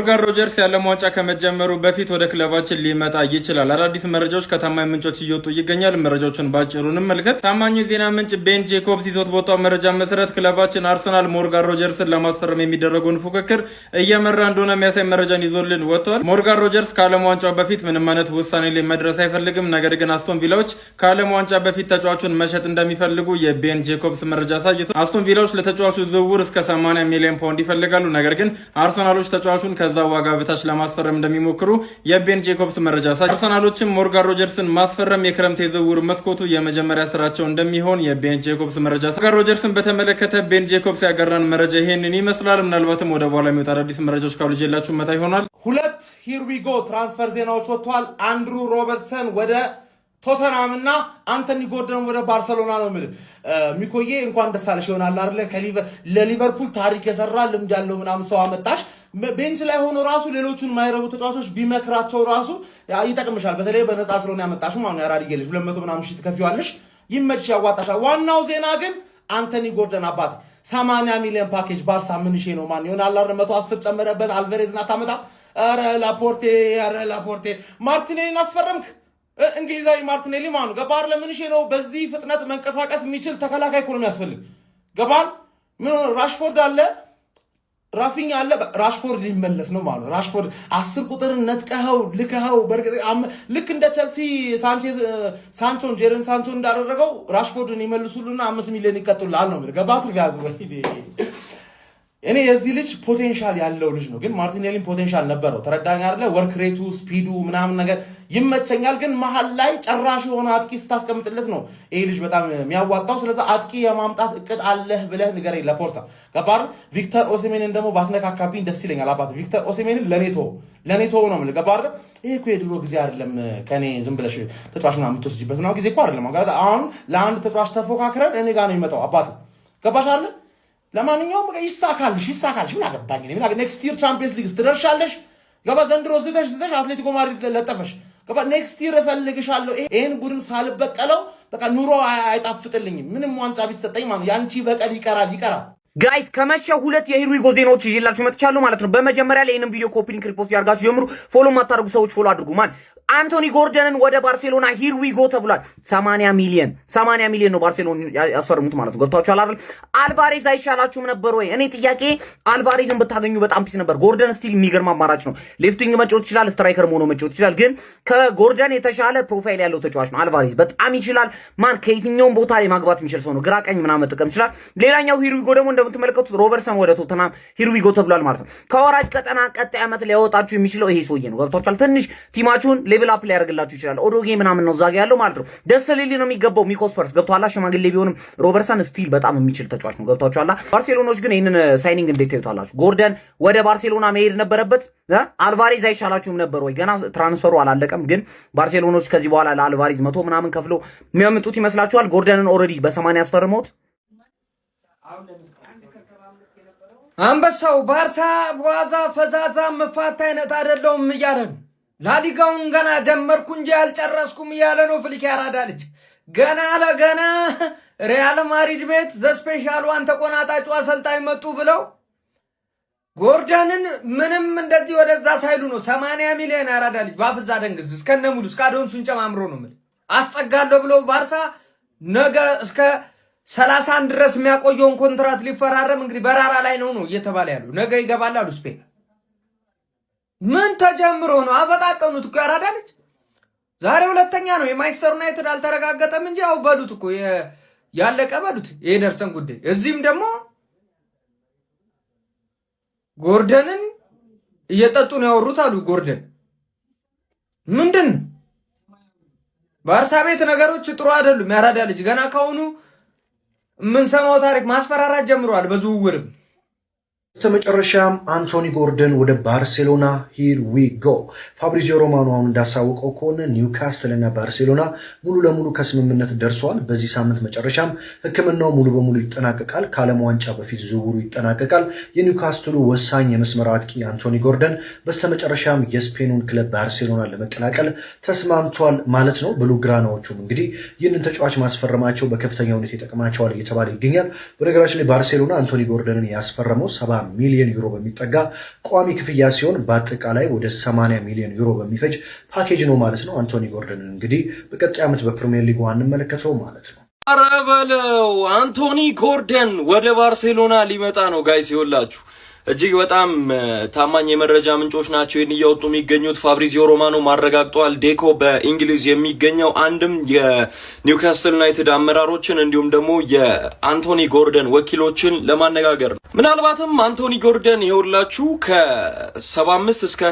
ሞርጋን ሮጀርስ ያለ ዋንጫ ከመጀመሩ በፊት ወደ ክለባችን ሊመጣ ይችላል። አዳዲስ መረጃዎች ከታማኝ ምንጮች እየወጡ ይገኛል። መረጃዎችን ባጭሩ እንመልከት። ታማኙ የዜና ምንጭ ቤን ጄኮብስ ይዞት በወጣው መረጃ መሰረት ክለባችን አርሰናል ሞርጋን ሮጀርስን ለማስፈረም የሚደረገውን ፉክክር እየመራ እንደሆነ የሚያሳይ መረጃን ይዞልን ወጥቷል። ሞርጋን ሮጀርስ ከዓለም ዋንጫው በፊት ምንም አይነት ውሳኔ ላይ መድረስ አይፈልግም። ነገር ግን አስቶን ቪላዎች ከዓለም ዋንጫ በፊት ተጫዋቹን መሸጥ እንደሚፈልጉ የቤን ጄኮብስ መረጃ አሳይቷል። አስቶን ቪላዎች ለተጫዋቹ ዝውውር እስከ 80 ሚሊዮን ፓውንድ ይፈልጋሉ። ነገር ግን አርሰናሎች ተጫዋቹን ከዛ ዋጋ በታች ለማስፈረም እንደሚሞክሩ የቤን ጄኮብስ መረጃ ሳይ አርሰናሎችም ሞርጋን ሮጀርስን ማስፈረም የክረምት የዝውውር መስኮቱ የመጀመሪያ ስራቸው እንደሚሆን የቤን ጄኮብስ መረጃ ሳይ ሞርጋን ሮጀርስን በተመለከተ ቤን ጄኮብስ ያጋራን መረጃ ይሄንን ይመስላል። ምናልባትም ወደ በኋላ የሚወጣ አዳዲስ መረጃዎች ካሉ ይዤላችሁ መጣ ይሆናል። ሁለት ሂር ዊ ጎ ትራንስፈር ዜናዎች ወጥተዋል። አንድሩ ሮበርትሰን ወደ ቶተናም እና አንቶኒ ጎርደን ወደ ባርሰሎና ነው የሚል ሚኮዬ እንኳን ደስ አለሽ ይሆናል አይደል? ለሊቨርፑል ታሪክ የሰራ ልምድ ያለው ምናምን ሰው አመጣሽ። ቤንች ላይ ሆኖ ራሱ ሌሎቹን ማይረቡ ተጫዋቾች ቢመክራቸው ራሱ ይጠቅምሻል። በተለይ በነፃ ስለሆነ ያመጣሽው ማለት ያራዲጌ ልጅ 200 ምናምን ሺህ ትከፊዋለሽ። ይመችሽ፣ ያዋጣሻል። ዋናው ዜና ግን አንቶኒ ጎርደን አባት 80 ሚሊዮን ፓኬጅ ባርሳ ምን ሺህ ነው ማን ይሆናል አይደል? 110 ጨመረበት። አልቫሬዝን አታመጣ። ኧረ ላፖርቴ ማርቲኔሊን አስፈረምክ። እንግሊዛዊ ማርቲኔሊ ማኑ ገባር ለምን ነው በዚህ ፍጥነት መንቀሳቀስ የሚችል ተከላካይ እኮ ነው የሚያስፈልግ። ገባር ምን ራሽፎርድ አለ፣ ራፊኛ አለ። ራሽፎርድ ሊመለስ ነው ማለት ራሽፎርድ 10 ቁጥርን ነጥቀኸው ልከኸው በርግጥ ልክ እንደ ቸልሲ ሳንቾን ጄረን ሳንቾን እንዳደረገው ራሽፎርድን ይመልሱልና 5 ሚሊዮን ይቀጥላል ነው ገባር ጋዝ ወይ እኔ የዚህ ልጅ ፖቴንሻል ያለው ልጅ ነው። ግን ማርቲኔሊን ፖቴንሻል ነበረው። ተረዳኝ አይደለ? ወርክ ሬቱ ስፒዱ ምናምን ነገር ይመቸኛል። ግን መሀል ላይ ጨራሽ የሆነ አጥቂ ስታስቀምጥለት ነው ይሄ ልጅ በጣም የሚያዋጣው። ስለዚህ አጥቂ የማምጣት እቅድ አለህ ብለህ ንገረኝ ለፖርታ ገባር። ቪክተር ኦሲሜንን ደግሞ ባትነካካብኝ ደስ ይለኛል። አባት ቪክተር ኦሲሜንን ለኔቶ ነው የምልህ ገባር። ይሄ እኮ የድሮ ጊዜ አይደለም። ከኔ ዝም ብለሽ ተጫዋች ምናምን የምትወስጂበት ምናምን ጊዜ እኮ አይደለም። አሁን ለአንድ ተጫዋች ተፎካክረን እኔ ጋር ነው የሚመጣው አባት ገባሽ አለ። ለማንኛውም ይሳካልሽ ምን አገባኝ እኔ ምን ኔክስት ይር ቻምፒየንስ ሊግ ትደርሻለሽ ገባ። ዘንድሮ ዝተሽ አትሌቲኮ ማድሪድ ለጠፈሽ ገባ። ኔክስት ይር እፈልግሻለሁ። ይሄን ቡድን ሳልበቀለው በቃ ኑሮ አይጣፍጥልኝም። ምንም ዋንጫ ቢሰጠኝ ማለት ያንቺ በቀል ይቀራል። ጋይስ ከመሸው ሁለት የሂር ዊ ጎ ዜናዎች ይዤላችሁ መጥቻለሁ ማለት ነው። በመጀመሪያ ላይ ይሄንን ቪዲዮ ኮፒ ሊንክ ሪፖስት ያርጋችሁ ጀምሩ። ፎሎ ማታደርጉ ሰዎች ፎሎ አድርጉ። አንቶኒ ጎርደንን ወደ ባርሴሎና ሂር ዊ ጎ ተብሏል። 80 ሚሊዮን ነው ባርሴሎና ያስፈርሙት ማለት ነው። ገብታችኋል አይደል? አልቫሬዝ አይሻላችሁም ነበር ወይ? እኔ ጥያቄ አልቫሬዝን ብታገኙ በጣም ፒስ ነበር። ጎርደን ስቲል የሚገርም አማራጭ ነው። ሌፍቲንግ መጫወት ይችላል፣ ስትራይከር ሆኖ መጫወት ይችላል። ግን ከጎርደን የተሻለ ፕሮፋይል ያለው ተጫዋች ነው አልቫሬዝ። በጣም ይችላል። ከየትኛውም ቦታ ላይ ማግባት የሚችል ሰው ነው። ግራ ቀኝ ምናምን መጠቀም ይችላል። ሌላኛው ሂር ዊ ጎ ደግሞ እንደምትመለከቱት ሮበርትሰን ወደ ቶተናም ሂር ዊ ጎ ተብሏል ማለት ነው። ከወራጅ ቀጠና ቀጣይ ዓመት ሊያወጣችሁ የሚችለው ይሄ ሰውዬ ነው። ገብታችኋል? ትንሽ ቲማችሁን ሌቭል አፕ ሊያደርግላችሁ ይችላል። ኦዶጌ ምናምን ነው ዛጋ ያለው ማለት ነው። ደስ ሊል ነው የሚገባው። ሚኮስፐርስ ገብቷላ። ሽማግሌ ቢሆንም ሮበርትሰን ስቲል በጣም የሚችል ተጫዋች ነው። ገብቷችኋላ? ባርሴሎናዎች ግን ይሄንን ሳይኒንግ እንዴት ታዩታላችሁ? ጎርደን ወደ ባርሴሎና መሄድ ነበረበት። አልቫሬዝ አይሻላችሁም ነበር ወይ? ገና ትራንስፈሩ አላለቀም። ግን ባርሴሎናዎች ከዚህ በኋላ ለአልቫሬዝ 100 ምናምን ከፍሎ የሚያመጡት ይመስላችኋል? ጎርደንን ኦልሬዲ በ80 ያስፈርመውት አንበሳው ባርሳ ዋዛ ፈዛዛ መፋታ አይነት አይደለም እያለ ነው። ላሊጋውን ገና ጀመርኩ እንጂ አልጨረስኩም እያለ ነው። ፍሊክ ያራዳ ልጅ ገና ለገና ሪያል ማድሪድ ቤት ዘስፔሻል ዋን ተቆናጣጩ አሰልጣኝ መጡ ብለው ጎርደንን ምንም እንደዚህ ወደዛ ሳይሉ ነው 80 ሚሊዮን ያራዳ ልጅ ባፍዛ ደንግዝ እስከነ ሙሉ ስካዶንሱን ጨማምሮ ነው ማለት አስጠጋለሁ ብለው ባርሳ ነገ እስከ 31 ድረስ የሚያቆየውን ኮንትራት ሊፈራረም እንግዲህ በራራ ላይ ነው እየተባለ ያለው። ነገ ይገባል አሉ ስፔን። ምን ተጀምሮ ነው? አፈጣጠኑት እኮ ያራዳ ልጅ ዛሬ ሁለተኛ ነው። የማንቸስተር ዩናይትድ አልተረጋገጠም እንጂ ያው በሉት እኮ ያለቀ በሉት የኤደርሰን ጉዳይ። እዚህም ደግሞ ጎርደንን እየጠጡ ነው ያወሩት አሉ። ጎርደን ምንድን ባርሳ ቤት ነገሮች ጥሩ አይደሉም። ያራዳ ልጅ ገና ካሁኑ የምንሰማው ታሪክ ማስፈራራት ጀምሯል በዝውውርም በስተመጨረሻም አንቶኒ ጎርደን ወደ ባርሴሎና ሂር ዊ ጎ። ፋብሪዚዮ ሮማኖ አሁን እንዳሳወቀው ከሆነ ኒውካስትል እና ባርሴሎና ሙሉ ለሙሉ ከስምምነት ደርሰዋል። በዚህ ሳምንት መጨረሻም ሕክምናው ሙሉ በሙሉ ይጠናቀቃል። ከዓለም ዋንጫ በፊት ዝውውሩ ይጠናቀቃል። የኒውካስትሉ ወሳኝ የመስመር አጥቂ አንቶኒ ጎርደን በስተመጨረሻም የስፔኑን ክለብ ባርሴሎና ለመቀላቀል ተስማምቷል ማለት ነው። ብሉግራናዎቹም እንግዲህ ይህንን ተጫዋች ማስፈረማቸው በከፍተኛ ሁኔታ ይጠቅማቸዋል እየተባለ ይገኛል። በነገራችን ላይ ባርሴሎና አንቶኒ ጎርደንን ያስፈረመው 70 ሚሊዮን ዩሮ በሚጠጋ ቋሚ ክፍያ ሲሆን በአጠቃላይ ወደ 80 ሚሊዮን ዩሮ በሚፈጅ ፓኬጅ ነው ማለት ነው። አንቶኒ ጎርደንን እንግዲህ በቀጣይ ዓመት በፕሪሚየር ሊግ እንመለከተው ማለት ነው። ኧረ በለው አንቶኒ ጎርደን ወደ ባርሴሎና ሊመጣ ነው ጋይስ። ይኸውላችሁ እጅግ በጣም ታማኝ የመረጃ ምንጮች ናቸው ይህን እያወጡ የሚገኙት። ፋብሪዚዮ ሮማኖ ማረጋግጧል። ዴኮ በእንግሊዝ የሚገኘው አንድም የኒውካስትል ዩናይትድ አመራሮችን እንዲሁም ደግሞ የአንቶኒ ጎርደን ወኪሎችን ለማነጋገር ነው። ምናልባትም አንቶኒ ጎርደን ይኸውላችሁ ከ75 እስከ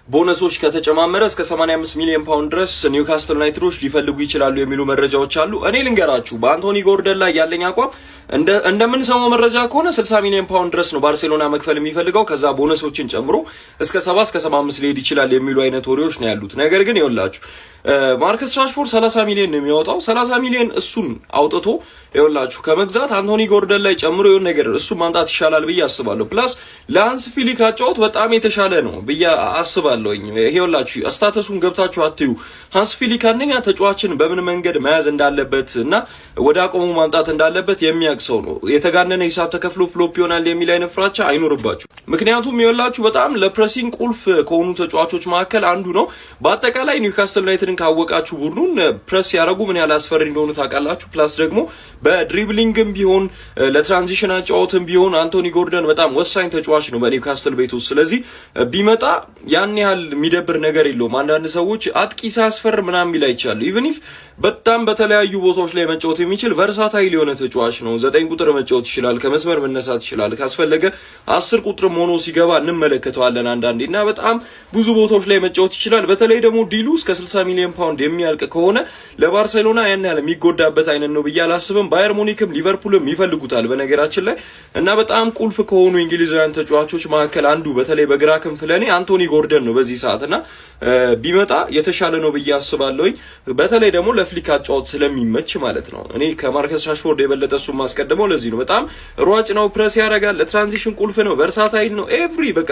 ቦነሶች ከተጨማመረ እስከ 85 ሚሊዮን ፓውንድ ድረስ ኒውካስትል ዩናይትዶች ሊፈልጉ ይችላሉ የሚሉ መረጃዎች አሉ። እኔ ልንገራችሁ በአንቶኒ ጎርደን ላይ ያለኝ አቋም እንደምንሰማው መረጃ ከሆነ 60 ሚሊዮን ፓውንድ ድረስ ነው ባርሴሎና መክፈል የሚፈልገው። ከዛ ቦነሶችን ጨምሮ እስከ 70 እስከ 75 ሊሄድ ይችላል የሚሉ አይነት ወሬዎች ነው ያሉት። ነገር ግን ይኸውላችሁ ማርከስ ራሽፎርድ 30 ሚሊዮን ነው የሚያወጣው። 30 ሚሊዮን እሱን አውጥቶ ይኸውላችሁ ከመግዛት አንቶኒ ጎርደን ላይ ጨምሮ የሆነ ነገር እሱ ማምጣት ይሻላል ብዬ አስባለሁ። ፕላስ ለሃንስ ፍሊክ አጫወት በጣም የተሻለ ነው ብዬ አስባለሁኝ። ይኸውላችሁ ስታተሱን ገብታችሁ አትዩ። ሃንስ ፍሊክ አንደኛ ተጫዋችን በምን መንገድ መያዝ እንዳለበት እና ወደ አቋሙ ማምጣት እንዳለበት የሚያውቅ ሰው ነው። የተጋነነ ሂሳብ ተከፍሎ ፍሎፕ ይሆናል የሚል አይነት ፍራቻ አይኖርባችሁ። ምክንያቱም ይኸውላችሁ በጣም ለፕሬሲንግ ቁልፍ ከሆኑ ተጫዋቾች መካከል አንዱ ነው። በአጠቃላይ ኒውካስትል ዩናይትድን ካወቃችሁ ቡድኑን ፕሬስ ያደረጉ ምን ያህል አስፈሪ እንደሆኑ ታውቃላችሁ። ፕላስ ደግሞ በድሪብሊንግም ቢሆን ለትራንዚሽን አጫወትም ቢሆን አንቶኒ ጎርደን በጣም ወሳኝ ተጫዋች ነው በኒውካስትል ቤት ውስጥ። ስለዚህ ቢመጣ ያን ያህል የሚደብር ነገር የለውም። አንዳንድ ሰዎች አጥቂ ሳያስፈር ምናምን ሚል አይቻሉ። ኢቭን ኢፍ በጣም በተለያዩ ቦታዎች ላይ መጫወት የሚችል ቨርሳታይል የሆነ ተጫዋች ነው። 9 ቁጥር መጫወት ይችላል፣ ከመስመር መነሳት ይችላል፣ ካስፈለገ 10 ቁጥርም ሆኖ ሲገባ እንመለከተዋለን አንዳንዴ እና በጣም ብዙ ቦታዎች ላይ መጫወት ይችላል። በተለይ ደግሞ ዲሉ እስከ 60 ሚሊዮን ፓውንድ የሚያልቅ ከሆነ ለባርሴሎና ያን ያህል የሚጎዳበት አይነት ነው ብዬ አላስብም። ባየር ሙኒክም ሊቨርፑልም ይፈልጉታል በነገራችን ላይ እና በጣም ቁልፍ ከሆኑ እንግሊዛውያን ተጫዋቾች መካከል አንዱ በተለይ በግራ ክንፍ ለኔ አንቶኒ ጎርደን ነው በዚህ ሰዓትና ቢመጣ የተሻለ ነው ብዬ አስባለሁ። በተለይ ደግሞ ለፍሊክ አጫወት ስለሚመች ማለት ነው። እኔ ከማርከስ ራሽፎርድ የበለጠ እሱ ማስቀደመው ለዚህ ነው። በጣም ሯጭ ነው፣ ፕሬስ ያደርጋል፣ ለትራንዚሽን ቁልፍ ነው፣ ቨርሳታይል ነው። ኤቭሪ በቃ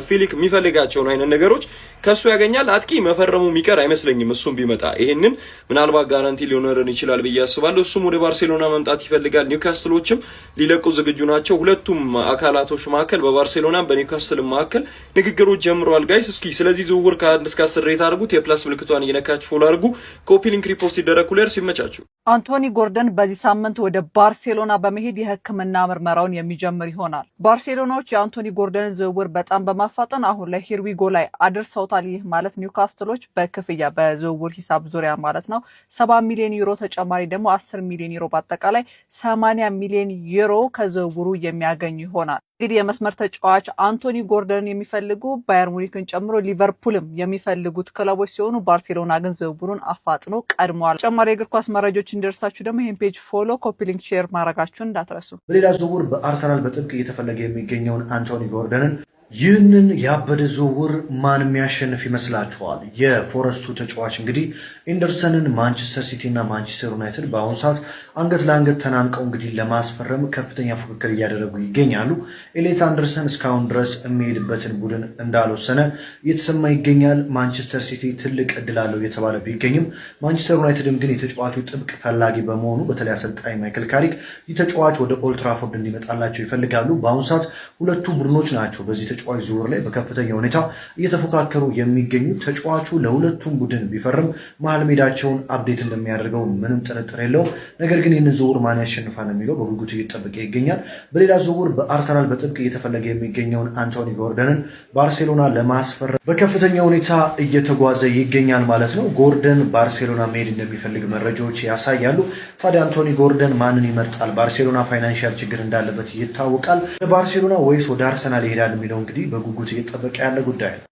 ፍሊክ የሚፈልጋቸውን አይነት ነገሮች ከሱ ያገኛል። አጥቂ መፈረሙ የሚቀር አይመስለኝም እሱም ቢመጣ። ይሄንን ምናልባት ጋራንቲ ሊሆነርን ይችላል ብዬ አስባለሁ። እሱም ወደ ባርሴሎና መምጣት ይፈልጋል። ኒውካስትሎችም ሊለቁ ዝግጁ ናቸው። ሁለቱም አካላቶች መካከል በባርሴሎና በኒውካስትል መካከል ንግግሮች ጀምረዋል። ጋይስ እስኪ ስለዚህ ዝውውር ከ1 እስከ 10 ሬት አድርጉት። የፕላስ ምልክቷን እየነካችሁ ፎሎ አድርጉ። ኮፒ ሊንክ ሪፖስት ይደረግ። ኩለርስ ይመቻችሁ። አንቶኒ ጎርደን በዚህ ሳምንት ወደ ባርሴሎና በመሄድ የሕክምና ምርመራውን የሚጀምር ይሆናል። ባርሴሎናዎች የአንቶኒ ጎርደን ዝውውር በጣም በማፋጠን አሁን ላይ ሂርዊጎ ላይ አድርሰውታል። ይህ ማለት ኒውካስትሎች በክፍያ በዝውውር ሂሳብ ዙሪያ ማለት ነው 70 ሚሊዮን ዩሮ ተጨማሪ ደግሞ 10 ሚሊዮን ዩሮ በአጠቃላይ 80 ሚሊዮን ዩሮ ከዝውውሩ የሚያገኙ ይሆናል። እንግዲህ የመስመር ተጫዋች አንቶኒ ጎርደን የሚፈልጉ ባየር ሙኒክን ጨምሮ ሊቨርፑልም የሚፈልጉት ክለቦች ሲሆኑ ባርሴሎና ግን ዝውውሩን አፋጥኖ ቀድመዋል። ተጨማሪ የእግር ኳስ መረጃዎች እንዲደርሳችሁ ደግሞ ይህን ፔጅ ፎሎ፣ ኮፒ ሊንክ፣ ሼር ማድረጋችሁን እንዳትረሱ። በሌላ ዝውውር በአርሰናል በጥብቅ እየተፈለገ የሚገኘውን አንቶኒ ጎርደንን ይህንን ያበደ ዝውውር ማን የሚያሸንፍ ይመስላችኋል? የፎረስቱ ተጫዋች እንግዲህ ኤንደርሰንን ማንቸስተር ሲቲ እና ማንቸስተር ዩናይትድ በአሁኑ ሰዓት አንገት ለአንገት ተናንቀው እንግዲህ ለማስፈረም ከፍተኛ ፉክክር እያደረጉ ይገኛሉ። ኤሌት አንደርሰን እስካሁን ድረስ የሚሄድበትን ቡድን እንዳልወሰነ እየተሰማ ይገኛል። ማንቸስተር ሲቲ ትልቅ እድል አለው እየተባለ ቢገኝም ማንቸስተር ዩናይትድም ግን የተጫዋቹ ጥብቅ ፈላጊ በመሆኑ በተለይ አሰልጣኝ ማይክል ካሪክ ይህ ተጫዋች ወደ ኦልትራፎርድ እንዲመጣላቸው ይፈልጋሉ። በአሁኑ ሰዓት ሁለቱ ቡድኖች ናቸው በዚህ ተጫዋች ዝውውር ላይ በከፍተኛ ሁኔታ እየተፎካከሩ የሚገኙ። ተጫዋቹ ለሁለቱም ቡድን ቢፈርም መሀል ሜዳቸውን አፕዴት እንደሚያደርገው ምንም ጥርጥር የለውም። ነገር ግን ይህንን ዝውውር ማን ያሸንፋል የሚለው በጉጉት እየተጠበቀ ይገኛል። በሌላ ዝውውር በአርሰናል በጥብቅ እየተፈለገ የሚገኘውን አንቶኒ ጎርደንን ባርሴሎና ለማስፈረም በከፍተኛ ሁኔታ እየተጓዘ ይገኛል ማለት ነው። ጎርደን ባርሴሎና መሄድ እንደሚፈልግ መረጃዎች ያሳያሉ። ታዲያ አንቶኒ ጎርደን ማንን ይመርጣል? ባርሴሎና ፋይናንሻል ችግር እንዳለበት ይታወቃል። ባርሴሎና ወይስ ወደ አርሰናል ይሄዳል የሚለው እንግዲህ በጉጉት እየተጠበቀ ያለ ጉዳይ ነው።